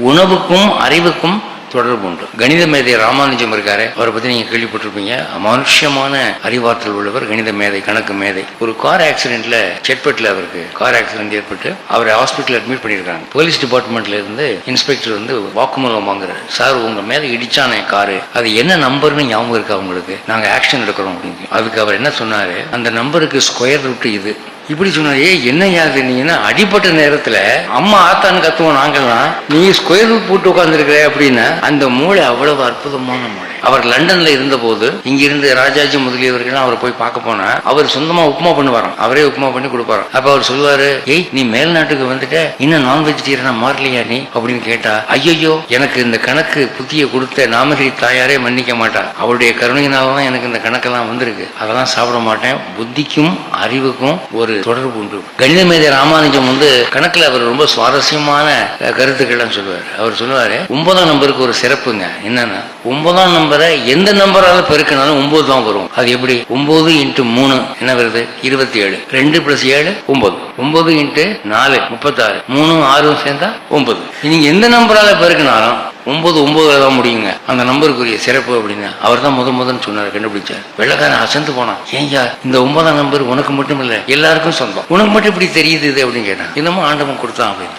உணவுக்கும் அறிவுக்கும் தொடர்பு உண்டு. கணித மேதை ராமானுஜம் இருக்காரு, அவரை பத்தி நீங்க கேள்விப்பட்டிருப்பீங்க. மனுஷமான அறிவாற்றல் உள்ளவர், கணித மேதை, கணக்கு மேதை. ஒரு கார் ஆக்சிடென்ட்ல செட்பட்ல அவருக்கு கார் ஆக்சிடென்ட் ஏற்பட்டு அவரை ஹாஸ்பிட்டல் அட்மிட் பண்ணிருக்காங்க. போலீஸ் டிபார்ட்மெண்ட்ல இருந்து இன்ஸ்பெக்டர் வந்து வாக்குமூலம் வாங்குறாரு. சார், உங்க மேல இடிச்சானே காரு, அது என்ன நம்பர்னு ஞாபகம் இருக்கா உங்களுக்கு? நாங்க ஆக்ஷன் எடுக்கிறோம் அப்படின்னு. அதுக்கு அவர் என்ன சொன்னாரு, அந்த நம்பருக்கு ஸ்கொயர் ரூட் இது. இப்படி சொன்னாரு. என்ன யாது நீங்கன்னா, அடிப்பட்ட நேரத்துல அம்மா ஆத்தான்னு கத்துவோம் நாங்கெல்லாம், நீ ஸ்கொயர் ரூட் போட்டு உட்காந்துருக்கிற அப்படின்னா. அந்த மூளை அவ்வளவு அற்புதமான மூளை. அவர் லண்டன்ல இருந்த போது இங்கிருந்து ராஜாஜி முதலியவர்கள் அவரை போய் பார்க்க போனா அவர் சொந்தமா உப்புமா பண்ணுவாராம், அவரே உப்புமா பண்ணி கொடுப்பாராம். அப்ப அவர் சொல்லுவாரு, ஏய் நீ மேல் நாட்டுக்கு வந்துட்ட, இன்னும் நான் வெஜிடேரியனா மாறலையா நீ அப்படின்னு கேட்டா, ஐயோ எனக்கு இந்த கணக்கு புத்திய கொடுத்த நாமகிரி தாயாரே மன்னிக்க மாட்டா, அவருடைய கருணையினால்தான் எனக்கு இந்த கணக்கெல்லாம் வந்திருக்கு, அதெல்லாம் சாப்பிட மாட்டேன். புத்திக்கும் அறிவுக்கும் ஒரு தொடர்பு உண்டு. கணித மேதை ராமானுஜம் வந்து கணக்குல அவர் ரொம்ப சுவாரஸ்யமான கருத்துக்கள்லாம் சொல்லுவார். அவர் சொல்லுவாரு, 9ஆம் நம்பருக்கு ஒரு சிறப்புங்க. என்னன்னா, 9ஆம் நம்பரை எந்த நம்பரால பெருக்கினாலும் 9 தான் வரும். அது எப்படி? 9 × 3 என்ன வருது? 27. 2 + 7 9. 9 × 4 36. 3 6 சேர்ந்தா 9. நீங்க எந்த நம்பரால பெருக்கினாலும் 9 9 தான் முடியுங்க. அந்த நம்பருக்குரிய சிறப்பு அப்படின்னு அவர் தான் முதன்னு சொன்னார், கண்டுபிடிச்சார். வெள்ளக்காரன் அசந்து போனான். ஏன்யா இந்த 9ஆம் நம்பர் உனக்கு மட்டும் இல்ல எல்லாருக்கும் சொந்தம், உனக்கு மட்டும் இப்படி தெரியுது இது அப்படின்னு கேட்டான். என்னமோ ஆண்டவன் கொடுத்தான் அப்படின்னு.